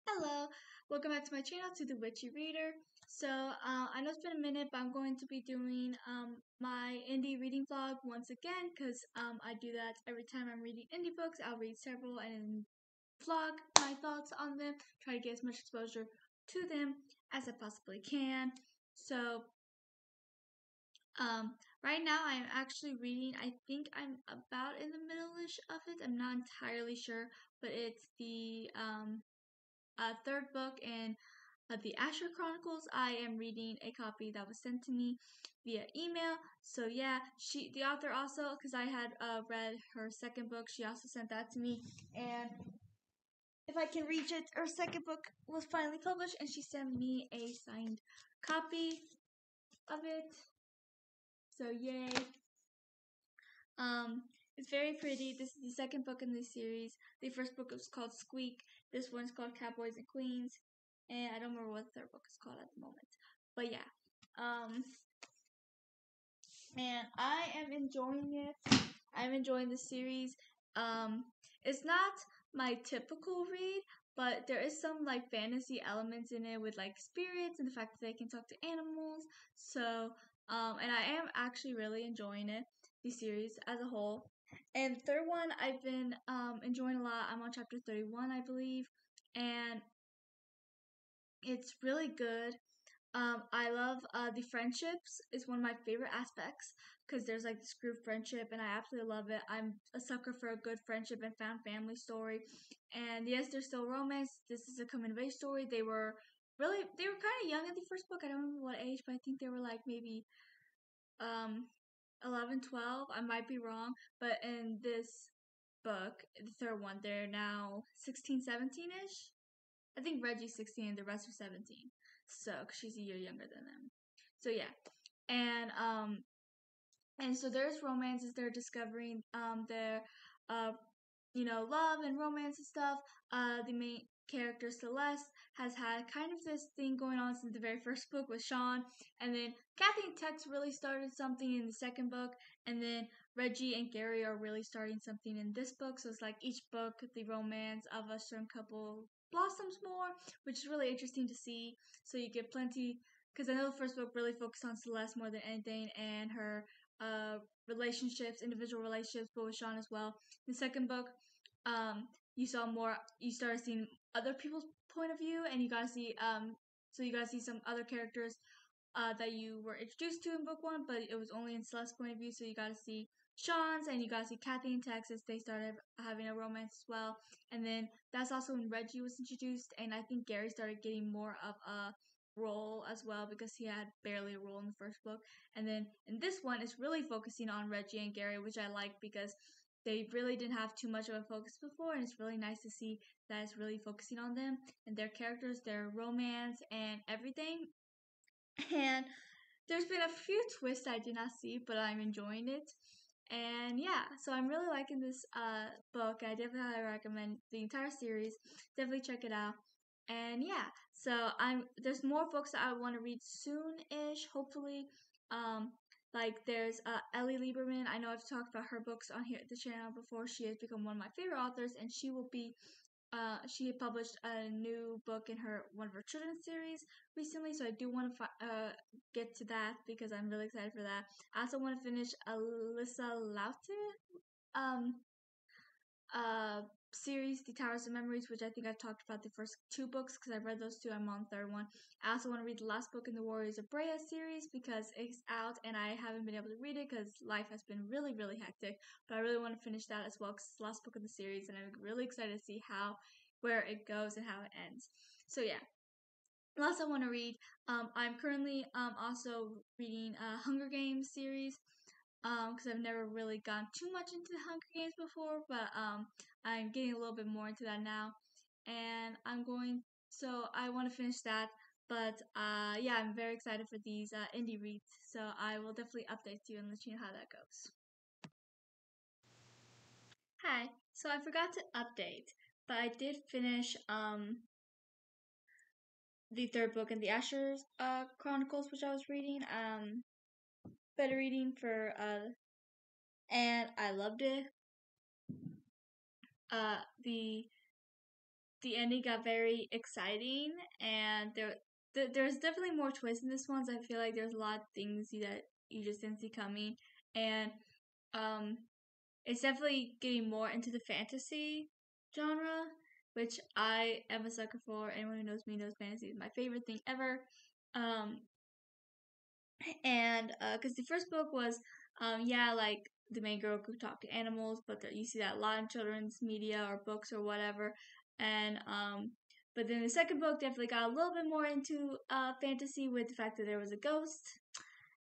Hello, welcome back to my channel, to the Witchy Reader. I know it's been a minute, but I'm going to be doing my indie reading vlog once again because I do that every time I'm reading indie books. I'll read several and then vlog my thoughts on them, try to get as much exposure to them as I possibly can. So, right now I'm actually reading, I think I'm about in the middle-ish of it. I'm not entirely sure, but it's the third book in the Asher Chronicles. I am reading a copy that was sent to me via email. So yeah, the author also, because I had read her second book, she also sent that to me. And if I can reach it, her second book was finally published, and she sent me a signed copy of it. So yay! It's very pretty. This is the second book in this series. The first book was called Squeak. This one's called Cowboys and Queens. And I don't remember what the third book is called at the moment. But yeah. And I am enjoying it. I'm enjoying the series. It's not my typical read, but there is some like fantasy elements in it with like spirits and the fact that they can talk to animals. So, and I am actually really enjoying it, the series as a whole. And third one, I've been enjoying a lot. I'm on chapter 31, I believe, and it's really good. I love the friendships is one of my favorite aspects because there's like this group friendship and I absolutely love it. I'm a sucker for a good friendship and found family story. And yes, there's still romance. This is a coming of age story. They were kind of young in the first book. I don't remember what age, but I think they were like maybe um 11, 12. I might be wrong, but in this book, the third one, they're now 16, 17ish. I think Reggie's 16 and the rest are 17. So, cause she's a year younger than them. So yeah. And so there's romances they're discovering their uh love and romance and stuff. The main character Celeste has had kind of this thing going on since the very first book with Sean, and then Kathy and Tex really started something in the second book, and then Reggie and Gary are really starting something in this book. So it's like each book, the romance of a certain couple blossoms more, which is really interesting to see. So you get plenty, because I know the first book really focused on Celeste more than anything, and her relationships, individual relationships, but with Sean as well. The second book, you saw more. You started seeing other people's point of view, and you got to see so you got to see some other characters that you were introduced to in book one, but it was only in Celeste's point of view. So you got to see Sean's, and you got to see Kathy and Texas. They started having a romance as well, and then that's also when Reggie was introduced, and I think Gary started getting more of a role as well because he had barely a role in the first book. And then in this one, it's really focusing on Reggie and Gary, which I like because they really didn't have too much of a focus before, and it's really nice to see that it's really focusing on them and their characters, their romance, and everything. And there's been a few twists I did not see, but I'm enjoying it. And yeah, so I'm really liking this book. I definitely recommend the entire series. Definitely check it out. And yeah, so there's more books that I want to read soon-ish, hopefully. Um, like there's Ellie Lieberman. I know I've talked about her books on here at the channel before. She has become one of my favorite authors, and she will be she published a new book in her one of her children's series recently, so I do want to get to that because I'm really excited for that. I also want to finish Alyssa Laute um series, The Towers of Memories, which I think I've talked about the first two books because I've read those two. I'm on the third one. I also want to read the last book in the Warriors of Brea series because it's out and I haven't been able to read it because life has been really, really hectic. But I really want to finish that as well because it's the last book of the series and I'm really excited to see where it goes and how it ends. So yeah. Last I want to read, I'm currently also reading Hunger Games series because I've never really gone too much into the Hunger Games before, but I'm getting a little bit more into that now, and so I want to finish that. But yeah, I'm very excited for these indie reads, so I will definitely update you and let you know how that goes. Hi, so I forgot to update, but I did finish the third book in the Asher's Chronicles, which I was reading. Better reading for and I loved it. The the ending got very exciting, and there's definitely more twists in this one. So I feel like there's a lot of things that you just didn't see coming, and it's definitely getting more into the fantasy genre, which I am a sucker for. Anyone who knows me knows fantasy is my favorite thing ever. And because the first book was, like the main girl could talk to animals, but you see that a lot in children's media or books or whatever. And but then the second book definitely got a little bit more into fantasy with the fact that there was a ghost.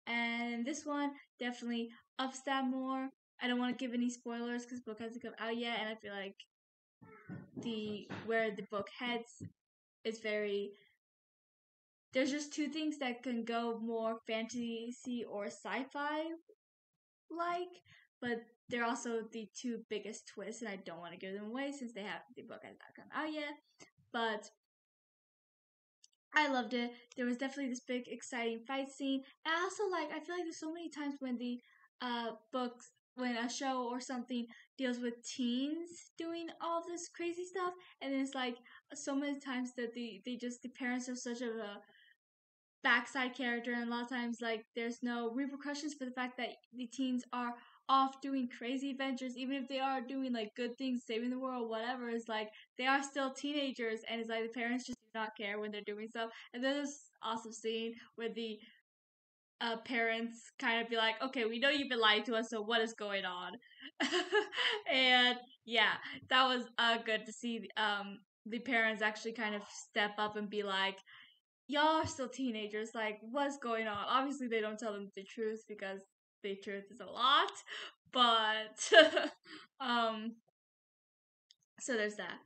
And this one definitely ups that more. I don't want to give any spoilers because the book hasn't come out yet, and I feel like where the book heads is very. There's just two things that can go more fantasy or sci-fi like, but they're also the two biggest twists, and I don't want to give them away since the book has not come out yet. But I loved it. There was definitely this big exciting fight scene, and I also I feel like there's so many times when the books, when a show or something deals with teens doing all this crazy stuff, and then it's like so many times that the parents are such a backside character, and a lot of times there's no repercussions for the fact that the teens are off doing crazy adventures, even if they are doing good things, saving the world, whatever. It's they are still teenagers, and it's the parents just do not care when they're doing stuff. And then there's awesome scene where the parents kind of be like, okay, we know you've been lying to us, so what is going on? And yeah, that was good to see the parents actually kind of step up and be like, y'all are still teenagers, what's going on? Obviously they don't tell them the truth because the truth is a lot, but so there's that.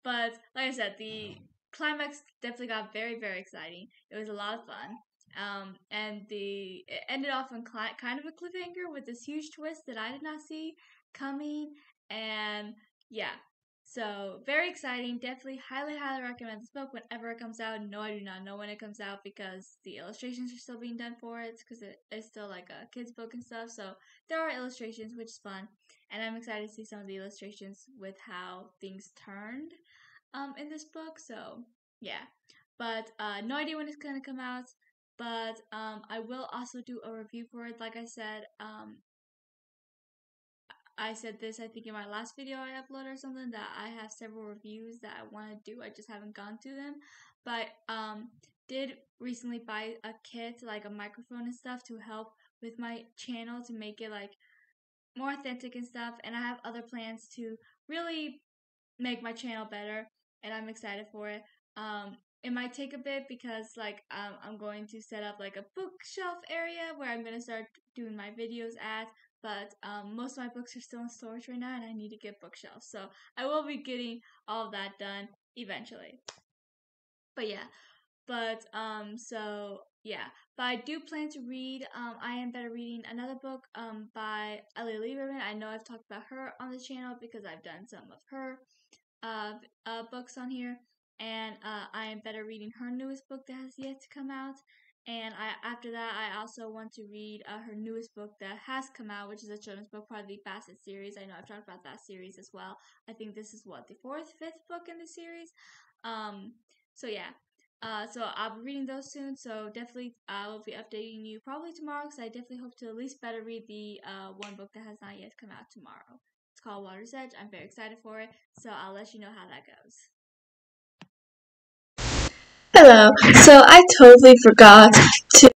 But like I said, the climax definitely got very, very exciting. It was a lot of fun. And it ended off on kind of a cliffhanger with this huge twist that I did not see coming, and yeah. So, very exciting. Definitely highly, highly recommend this book whenever it comes out. No, I do not know when it comes out because the illustrations are still being done for it because it is still a kid's book and stuff. So, there are illustrations, which is fun. And I'm excited to see some of the illustrations with how things turned in this book. So, yeah. But no idea when it's going to come out. But I will also do a review for it. Like I said, I said this, I think, in my last video I uploaded or something, that I have several reviews that I want to do. I just haven't gone to them. But did recently buy a kit, a microphone and stuff, to help with my channel to make it more authentic and stuff. And I have other plans to really make my channel better, and I'm excited for it. It might take a bit because I'm going to set up a bookshelf area where I'm going to start doing my videos at. But most of my books are still in storage right now, and I need to get bookshelves. So I will be getting all of that done eventually. But yeah, so yeah. But I do plan to read I Am Better Reading, another book by Ellie Lieberman. I know I've talked about her on the channel because I've done some of her books on here. And I Am Better Reading her newest book that has yet to come out. And after that, I also want to read her newest book that has come out, which is a children's book, part of the Bassett series. I know I've talked about that series as well. I think this is the 4th, 5th book in the series. So yeah. So I'll be reading those soon. So definitely I will be updating you probably tomorrow, because I definitely hope to at least better read the one book that has not yet come out tomorrow. It's called Water's Edge. I'm very excited for it. So I'll let you know how that goes. Hello, so I totally forgot to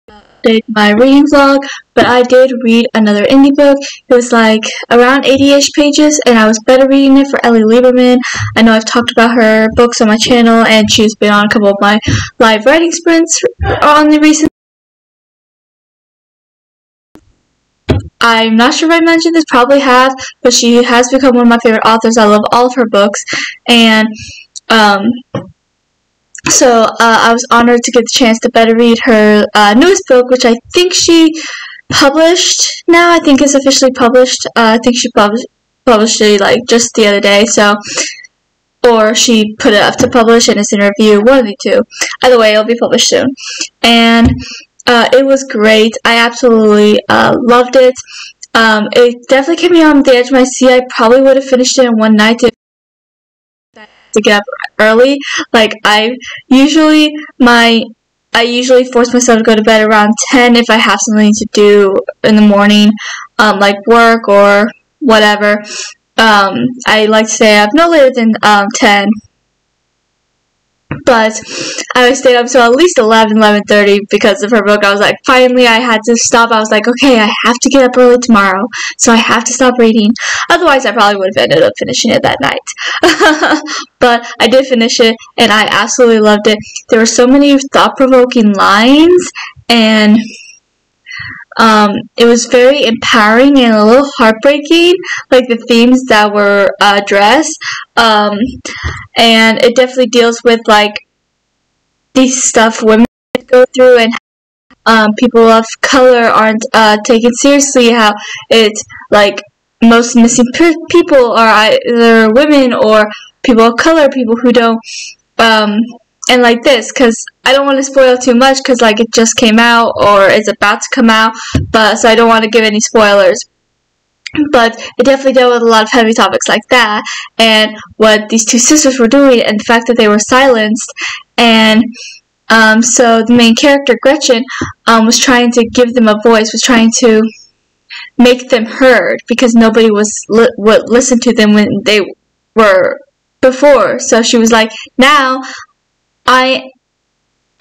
update my reading vlog, but I did read another indie book. It was around 80-ish pages, and I was better reading it for Ellie Lieberman. I know I've talked about her books on my channel, and she's been on a couple of my live writing sprints on the recent. I'm not sure if I mentioned this, probably have, but she has become one of my favorite authors. I love all of her books, and so I was honored to get the chance to better read her newest book, which I think she published now. I think it's officially published. I think she published it just the other day. So, or she put it up to publish and it's in review. One of the two. Either way, it'll be published soon. And it was great. I absolutely loved it. It definitely kept me on the edge of my seat. I probably would have finished it in one night to get up early. Like I usually force myself to go to bed around 10 if I have something to do in the morning, like work or whatever. I like to stay up no later than 10. But I stayed up till at least 11:30 because of her book. I was like, finally, I had to stop. I was like, okay, I have to get up early tomorrow, so I have to stop reading. Otherwise, I probably would have ended up finishing it that night. But I did finish it, and I absolutely loved it. There were so many thought-provoking lines, and it was very empowering and a little heartbreaking, like the themes that were addressed. And it definitely deals with like these stuff women go through, and people of color aren't taken seriously. How it's like most missing people are either women or people of color, people who don't. And like this, because I don't want to spoil too much, because like it just came out or is about to come out, but so I don't want to give any spoilers. But it definitely dealt with a lot of heavy topics like that, and what these two sisters were doing, and the fact that they were silenced. And so the main character, Gretchen, was trying to give them a voice, was trying to make them heard, because nobody would listen to them when they were before. So she was like, now I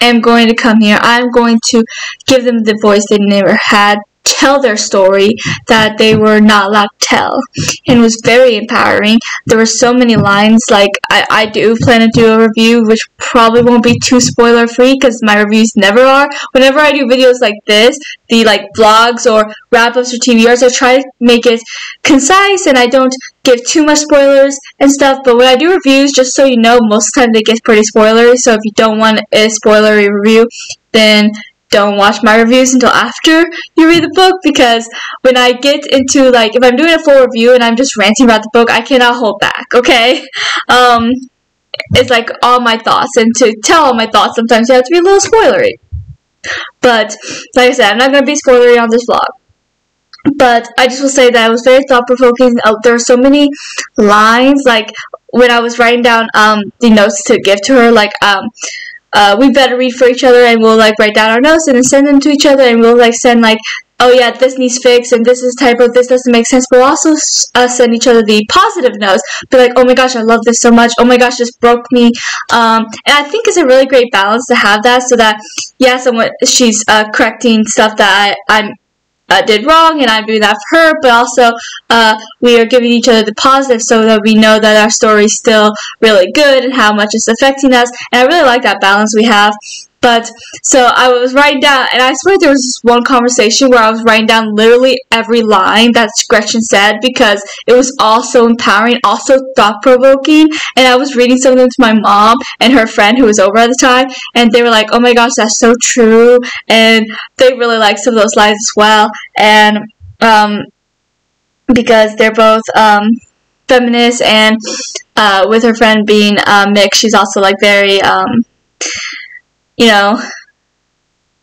am going to come here. I'm going to give them the voice they never had, tell their story that they were not allowed to tell. And it was very empowering. There were so many lines. Like I do plan to do a review, which probably won't be too spoiler free, because my reviews never are. Whenever I do videos like this, the like vlogs or wrap-ups or TBRs, I try to make it concise and I don't give too much spoilers and stuff. But when I do reviews, just so you know, most of the time they get pretty spoilery. So if you don't want a spoilery review, then don't watch my reviews until after you read the book, because when I get into, like, if I'm doing a full review and I'm just ranting about the book, I cannot hold back, okay? It's like all my thoughts, and to tell all my thoughts, sometimes you have to be a little spoilery. But, like I said, I'm not going to be spoilery on this vlog. But I just will say that it was very thought-provoking. There were so many lines, like, when I was writing down the notes to give to her, like, we better read for each other, and we'll like write down our notes and then send them to each other, and we'll like send like, oh yeah, this needs fixed and this is typo, this doesn't make sense. But we'll also send each other the positive notes, be like, oh my gosh, I love this so much, oh my gosh, this broke me. And I think it's a really great balance to have that, so that yeah, she's correcting stuff that I'm did wrong, and I'm doing that for her, but also we are giving each other the positive, so that we know that our story is still really good and how much it's affecting us. And I really like that balance we have. But so I was writing down, and I swear there was this one conversation where I was writing down literally every line that Gretchen said, because it was all so empowering, also thought-provoking. And I was reading some of them to my mom and her friend who was over at the time, and they were like, oh my gosh, that's so true. And they really liked some of those lines as well. And because they're both feminists, and with her friend being mixed, she's also like very you know,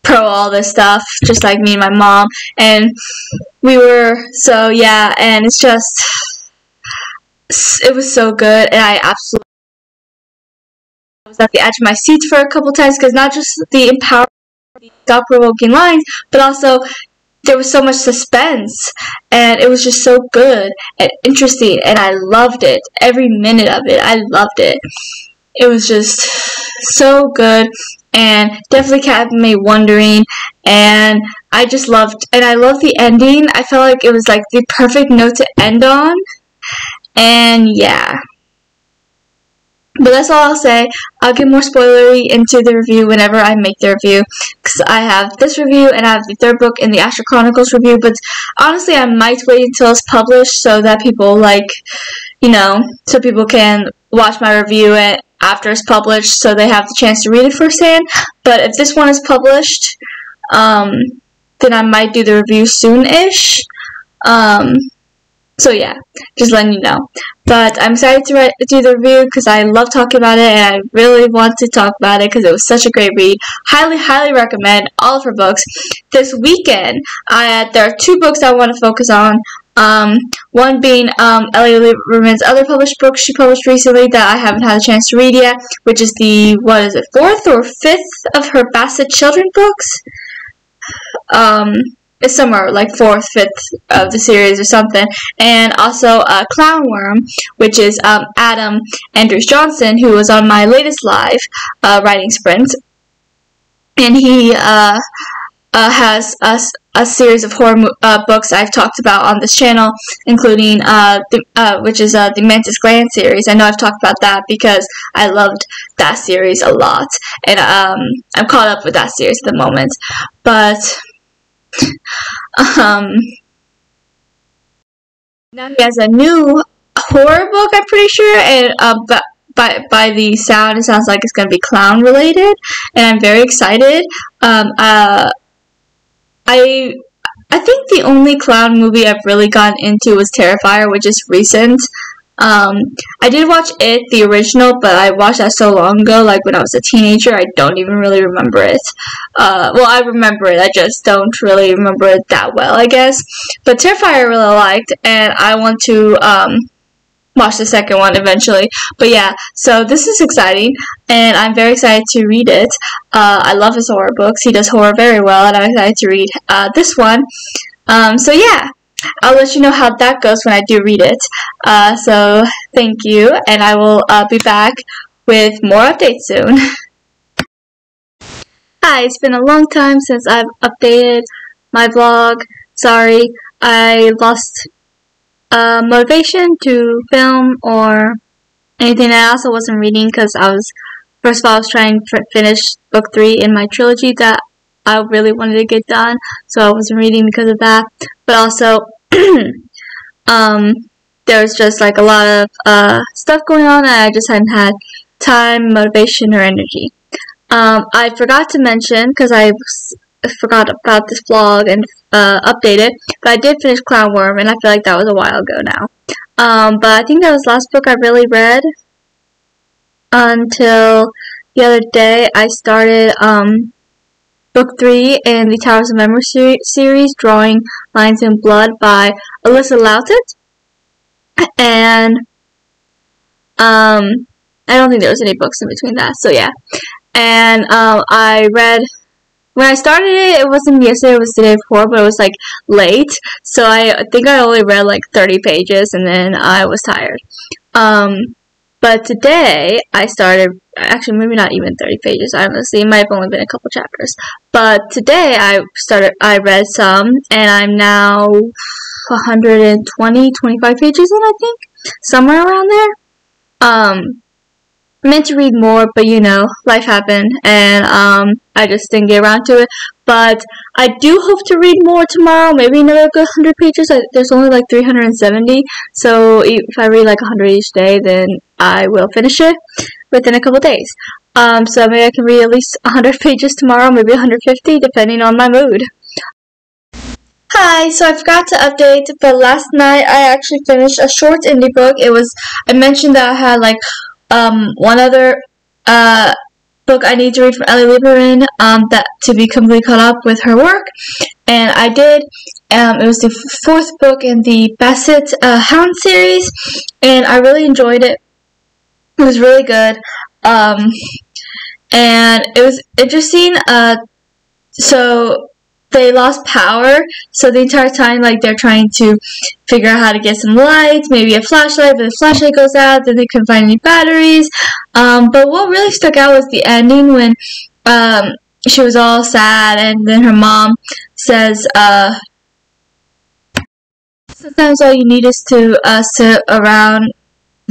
pro all this stuff, just like me and my mom. And we were, so yeah, and it's just, it was so good, and I absolutely was at the edge of my seat for a couple times, because not just the empowering, thought-provoking lines, but also there was so much suspense, and it was just so good and interesting, and I loved it. Every minute of it, I loved it. It was just so good, and definitely kept me wondering, and I just loved, and I loved the ending. I felt like it was like the perfect note to end on, and yeah. But that's all I'll say. I'll get more spoilery into the review whenever I make the review, because I have this review and I have the third book in the Astral Chronicles review. But honestly, I might wait until it's published, so that people so people can watch my review after it's published, so they have the chance to read it firsthand. But if this one is published, then I might do the review soon-ish. So yeah, just letting you know. But I'm excited to do the review, because I love talking about it, and I really want to talk about it because it was such a great read. Highly, highly recommend all of her books. This weekend, there are two books I want to focus on. One being Ellie Lieberman's other published book she published recently that I haven't had a chance to read yet, which is the, what is it, 4th or 5th of her Bassett children books? It's somewhere like 4th, 5th of the series or something. And also Clown Worm, which is Adam Andrews Johnson, who was on my latest live writing sprint. And he has a series of horror books I've talked about on this channel, including which is the Mantis Gland series. I know I've talked about that because I loved that series a lot, and I'm caught up with that series at the moment. But now he has a new horror book, I'm pretty sure, and by the sound, it sounds like it's going to be clown related, and I'm very excited. I think the only clown movie I've really gotten into was Terrifier, which is recent. I did watch it, the original, but I watched that so long ago, like when I was a teenager, I don't even really remember it. Well, I remember it, I just don't really remember it that well, I guess. But Terrifier I really liked, and I want to watch the second one eventually. But yeah, so this is exciting, and I'm very excited to read it. I love his horror books. He does horror very well, and I'm excited to read this one. So yeah, I'll let you know how that goes when I do read it. So thank you, and I will be back with more updates soon. Hi, it's been a long time since I've updated my vlog. Sorry, I lost motivation to film or anything. I also wasn't reading because first of all, I was trying to finish book 3 in my trilogy that I really wanted to get done, so I wasn't reading because of that. But also, there was just like a lot of stuff going on, and I just hadn't had time, motivation, or energy. I forgot to mention, because I forgot about this vlog and update it, but I did finish Clown Worm, and I feel like that was a while ago now. But I think that was the last book I really read until the other day. I started book 3 in the Towers of Memory series, Drawing Lines in Blood by Alyssa Loutet, and I don't think there was any books in between that, so yeah. And I read, when I started it, it wasn't yesterday, it was the day before, but it was like late, so I think I only read like 30 pages, and then I was tired. But today, I started, actually maybe not even 30 pages, honestly, it might have only been a couple chapters. But today, I read some, and I'm now 120, 25 pages in, I think, somewhere around there. I meant to read more, but you know, life happened, and I just didn't get around to it. But I do hope to read more tomorrow, maybe another good 100 pages. There's only like 370, so if I read like 100 each day, then I will finish it within a couple days. So maybe I can read at least 100 pages tomorrow, maybe 150, depending on my mood. Hi, so I forgot to update, but last night I actually finished a short indie book. I mentioned that I had like one other book I need to read from Ellie Lieberman that to be completely caught up with her work, and I did. It was the 4th book in the Bassett Hound series, and I really enjoyed it. It was really good, and it was interesting. So they lost power, so the entire time, like, they're trying to figure out how to get some light, maybe a flashlight, but the flashlight goes out, then they couldn't find any batteries. But what really stuck out was the ending when she was all sad, and then her mom says, sometimes all you need is to sit around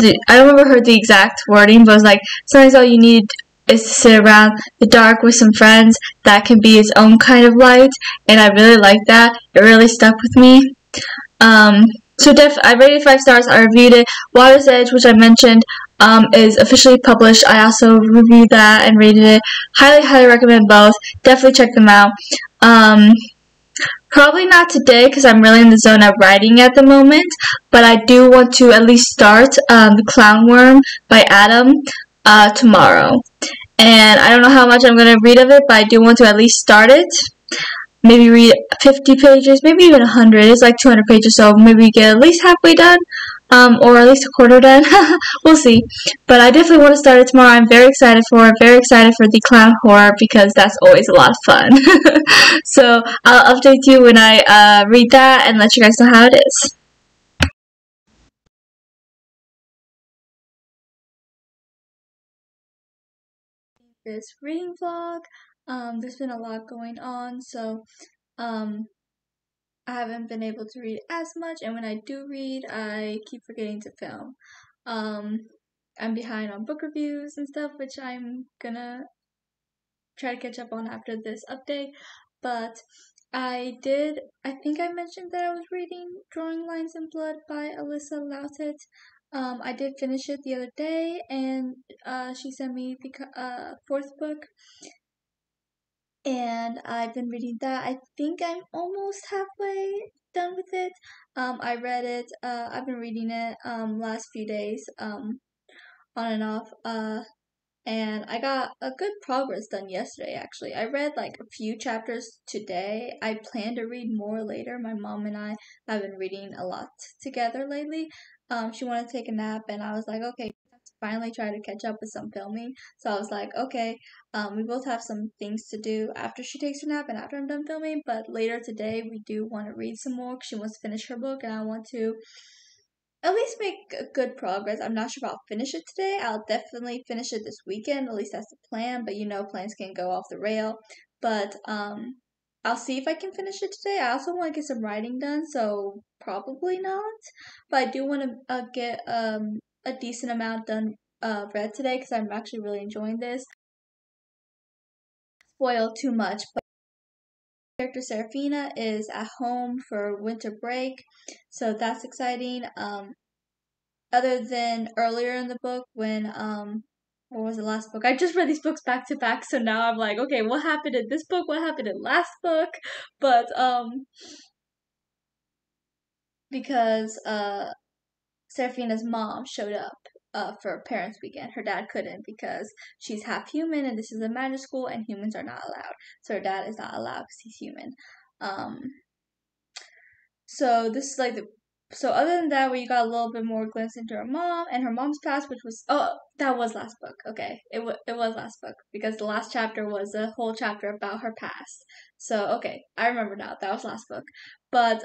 I don't remember the exact wording, but it was like, sometimes all you need is to sit around the dark with some friends. That can be its own kind of light, and I really like that. It really stuck with me. So I rated 5 stars. I reviewed it. Water's Edge, which I mentioned, is officially published. I also reviewed that and rated it. Highly, highly recommend both. Definitely check them out. Probably not today because I'm really in the zone of writing at the moment, but I do want to at least start The Clown Worm by Adam tomorrow. And I don't know how much I'm going to read of it, but I do want to at least start it. maybe read 50 pages, maybe even 100. It's like 200 pages, so maybe get at least halfway done, or at least a quarter done. We'll see. But I definitely want to start it tomorrow. I'm very excited for it. Very excited for the clown horror because that's always a lot of fun. So I'll update you when I read that and let you guys know how it is. This reading vlog. There's been a lot going on, so I haven't been able to read as much, and when I do read, I keep forgetting to film. I'm behind on book reviews and stuff, which I'm gonna try to catch up on after this update. But I think I mentioned that I was reading Drawing Lines in Blood by Alyssa Loutet. I did finish it the other day, and she sent me the fourth book, and I've been reading that. I think I'm almost halfway done with it. I read it, I've been reading it last few days, on and off, and I got a good progress done yesterday actually. I read like a few chapters today. I plan to read more later. My mom and I have been reading a lot together lately. She wanted to take a nap, and I was like, okay, let's finally try to catch up with some filming. So I was like, okay, we both have some things to do after she takes her nap and after I'm done filming, but later today we do want to read some more because she wants to finish her book, and I want to at least make good progress. I'm not sure if I'll finish it today. I'll definitely finish it this weekend. At least that's the plan. But you know, plans can go off the rail. But I'll see if I can finish it today. I also want to get some writing done, so probably not. But I do want to get a decent amount done read today because I'm actually really enjoying this. Spoil too much, but character Seraphina is at home for winter break, so that's exciting. Other than earlier in the book when what was the last book? I just read these books back to back, so now I'm like, okay, what happened in this book? What happened in last book? But because Seraphina's mom showed up for parents weekend. Her dad couldn't because she's half human and this is a magic school and humans are not allowed. So her dad is not allowed because he's human. Um So this is like the so other than that, we got a little bit more glimpse into her mom and her mom's past, which was that was last book. Okay, it was last book because the last chapter was a whole chapter about her past. So okay, I remember now. That was last book. But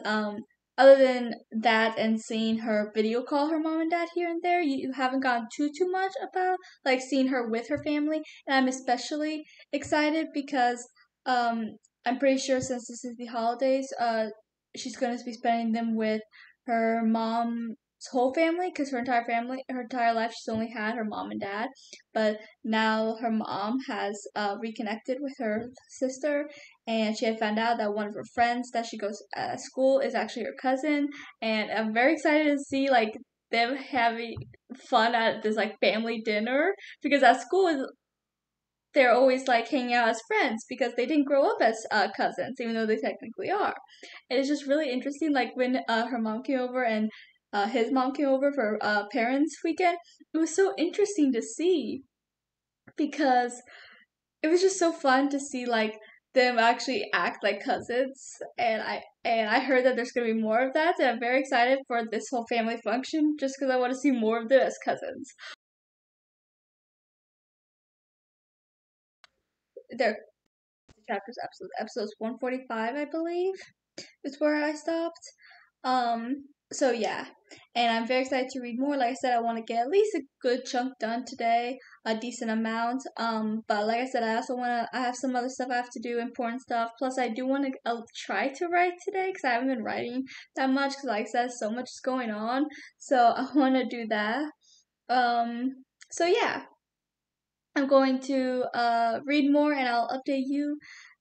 other than that and seeing her video call her mom and dad here and there, you haven't gotten too much about like seeing her with her family. And I'm especially excited because I'm pretty sure since this is the holidays, she's going to be spending them with her mom's whole family because her entire life, she's only had her mom and dad. But now her mom has reconnected with her sister, and she had found out that one of her friends that she goes at school is actually her cousin. And I'm very excited to see like them having fun at this like family dinner because at school they're always like hanging out as friends because they didn't grow up as cousins, even though they technically are. And it's just really interesting, like when her mom came over and his mom came over for parents' weekend. It was so interesting to see because it was just so fun to see like them actually act like cousins. And I heard that there's gonna be more of that, and I'm very excited for this whole family function just because I want to see more of them as cousins. Their chapters, episodes 145, I believe, is where I stopped. So yeah, and I'm very excited to read more. Like I said, I want to get at least a good chunk done today, a decent amount. But like I said, I also want to. I have some other stuff I have to do, important stuff. Plus, I do want to try to write today because I haven't been writing that much. Because like I said, so much is going on. So I want to do that. So yeah, I'm going to read more and I'll update you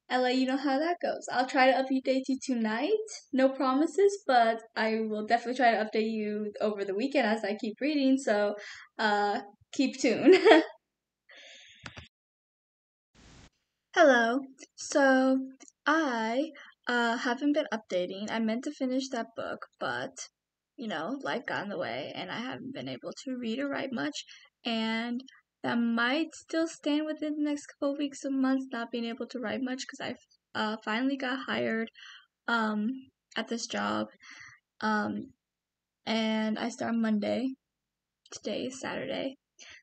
and let you know how that goes. I'll try to update you tonight. No promises, but I will definitely try to update you over the weekend as I keep reading. So keep tuned. Hello. So I haven't been updating. I meant to finish that book, but you know, life got in the way and I haven't been able to read or write much, and that might still stand within the next couple of weeks or months not being able to write much because I've finally got hired at this job. And I start Monday. Today is Saturday.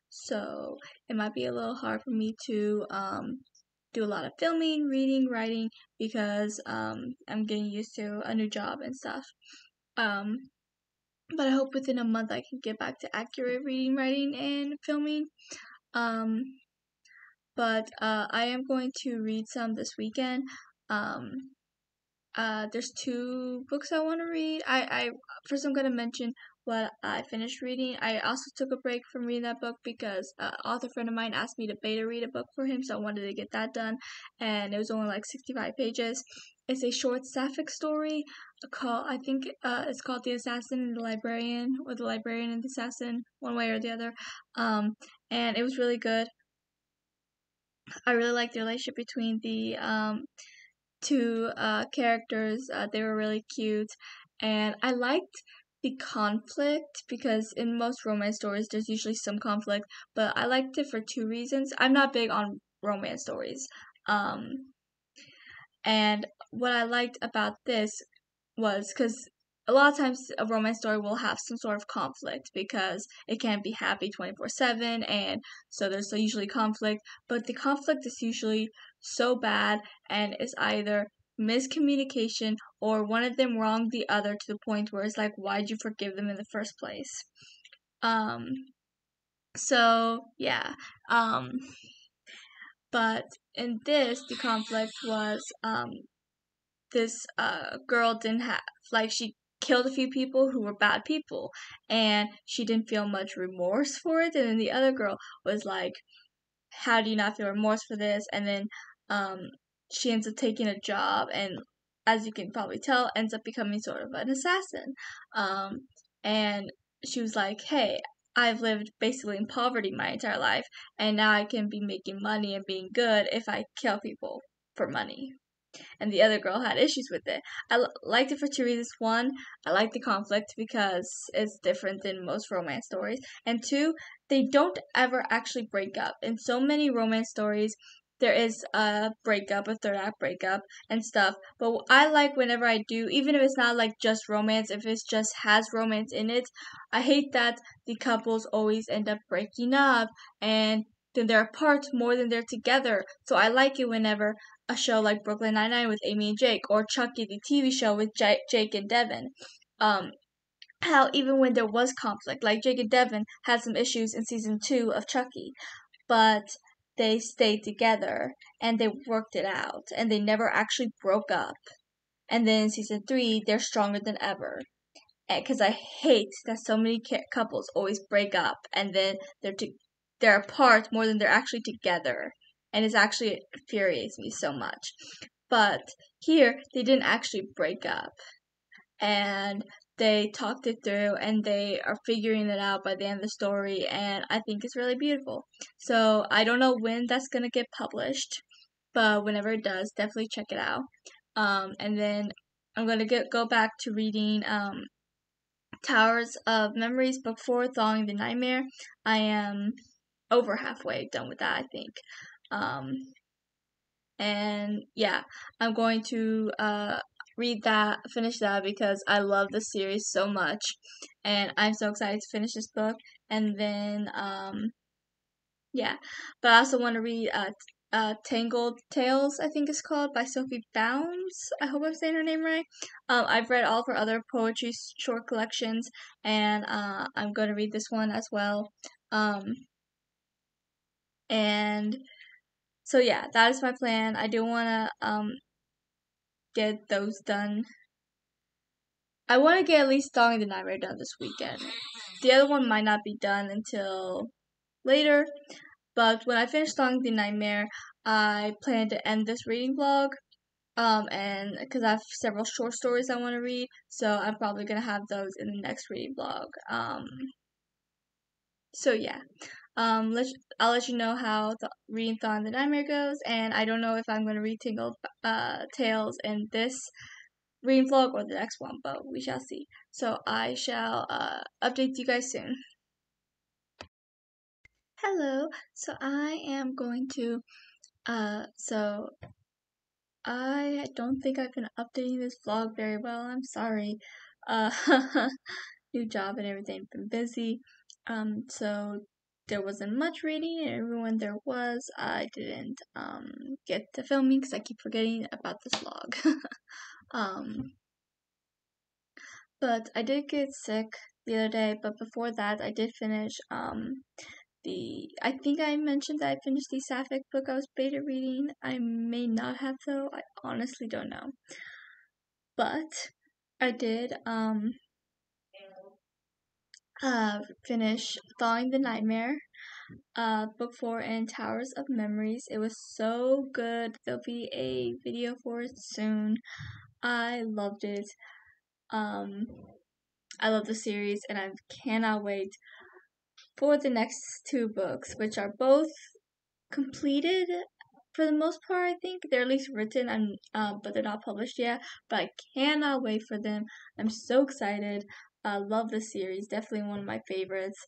So it might be a little hard for me to do a lot of filming, reading, writing, because I'm getting used to a new job and stuff. But I hope within a month I can get back to accurate reading, writing, and filming. But I am going to read some this weekend. There's 2 books I want to read. First I'm gonna mention what I finished reading. I also took a break from reading that book because an author friend of mine asked me to beta read a book for him, so I wanted to get that done. And it was only like 65 pages. It's a short sapphic story called, I think it's called The Assassin and the Librarian, or The Librarian and the Assassin, one way or the other. And it was really good. I really liked the relationship between the 2 characters. They were really cute, and I liked the conflict because in most romance stories there's usually some conflict, but I liked it for 2 reasons. I'm not big on romance stories. And what I liked about this was because a lot of times a romance story will have some sort of conflict because it can't be happy 24/7, and so there's usually conflict, but the conflict is usually so bad and it's either miscommunication or one of them wronged the other to the point where it's like, why'd you forgive them in the first place? So yeah. But in this, the conflict was this girl didn't have, like, she killed a few people who were bad people, and she didn't feel much remorse for it. And then the other girl was like, how do you not feel remorse for this? And then she ends up taking a job, and as you can probably tell, ends up becoming sort of an assassin. And she was like, hey, I've lived basically in poverty my entire life, and now I can be making money and being good if I kill people for money. And the other girl had issues with it. I liked it for 2 reasons. 1, I like the conflict because it's different than most romance stories. And 2, they don't ever actually break up. In so many romance stories, there is a breakup, a third act breakup, and stuff. But I like whenever I do, even if it's not like just romance, if it just has romance in it, I hate that the couples always end up breaking up and then they're apart more than they're together. So I like it whenever a show like Brooklyn Nine-Nine with Amy and Jake, or Chucky the TV show with Jake and Devin. How even when there was conflict, like Jake and Devin had some issues in season 2 of Chucky, but they stayed together and they worked it out and they never actually broke up. And then in season 3, they're stronger than ever. Because I hate that so many couples always break up and then they're apart more than they're actually together. And it actually infuriates me so much. But here, they didn't actually break up. And they talked it through and they are figuring it out by the end of the story. And I think it's really beautiful. So I don't know when that's going to get published. But whenever it does, definitely check it out. And then I'm going to go back to reading Towers of Memories before Thawing the Nightmare. I am over halfway done with that, I think. And yeah, I'm going to finish that because I love the series so much, and I'm so excited to finish this book. And then yeah, but I also want to read Tangled Tales, I think it's called, by Sophie Bounds. I hope I'm saying her name right. I've read all of her other poetry short collections, and I'm going to read this one as well. And so yeah, that is my plan. I do want to get those done. I want to get at least Thawing the Nightmare done this weekend. The other one might not be done until later, but when I finish Thawing the Nightmare, I plan to end this reading vlog. And because I have several short stories I want to read, so I'm probably gonna have those in the next reading vlog. So yeah. I'll let you know how reading Thawing the Nightmare goes, and I don't know if I'm gonna read Tangled Tales in this reading vlog or the next one, but we shall see. So I shall update you guys soon. Hello. So I am going to so I don't think I've been updating this vlog very well. I'm sorry. Uh, new job and everything, been busy. So there wasn't much reading, and when there was, I didn't get to filming because I keep forgetting about this vlog. um, but I did get sick the other day. But before that, I did finish I think I mentioned that I finished the Sapphic book I was beta reading. I may not have though. I honestly don't know. But I did finish Thawing the Nightmare, book 4 and Towers of Memories. It was so good. There'll be a video for it soon. I loved it. I love the series and I cannot wait for the next two books, which are both completed for the most part. I think they're at least written and but they're not published yet. But I cannot wait for them. I'm so excited. Love this series. Definitely one of my favorites.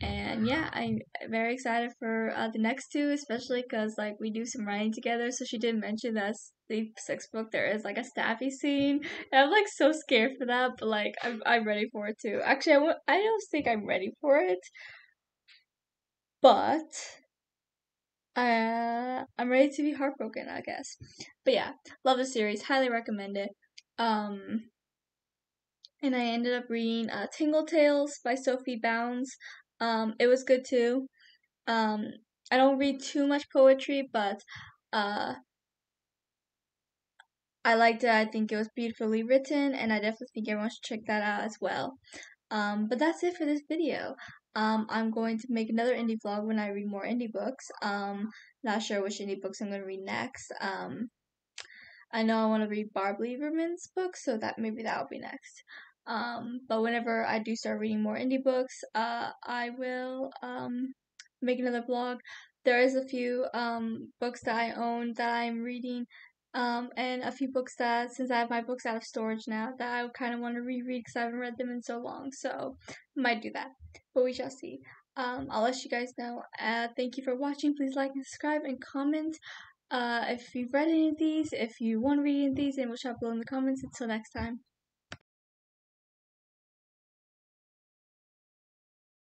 And yeah, I'm very excited for the next two, especially because like we do some writing together. So she did mention that the sixth book there is like a stabbing scene, and I'm like so scared for that. But like I'm ready for it too. Actually, I don't think I'm ready for it, but I'm ready to be heartbroken, I guess. But yeah, love the series, highly recommend it. And I ended up reading Tingle Tales by Sophie Bounds. It was good too. I don't read too much poetry, but uh, I liked it. I think it was beautifully written, and I definitely think everyone should check that out as well. But that's it for this video. I'm going to make another indie vlog when I read more indie books. Not sure which indie books I'm going to read next. I know I want to read Barb Lieberman's book, so that maybe that'll be next. But whenever I do start reading more indie books, I will make another vlog. There is a few books that I own that I'm reading, and a few books that, since I have my books out of storage now, that I kind of want to reread because I haven't read them in so long. So might do that, but we shall see. I'll let you guys know. Thank you for watching. Please like and subscribe and comment. If you've read any of these, if you want to read any of these, and we'll chat below in the comments. Until next time.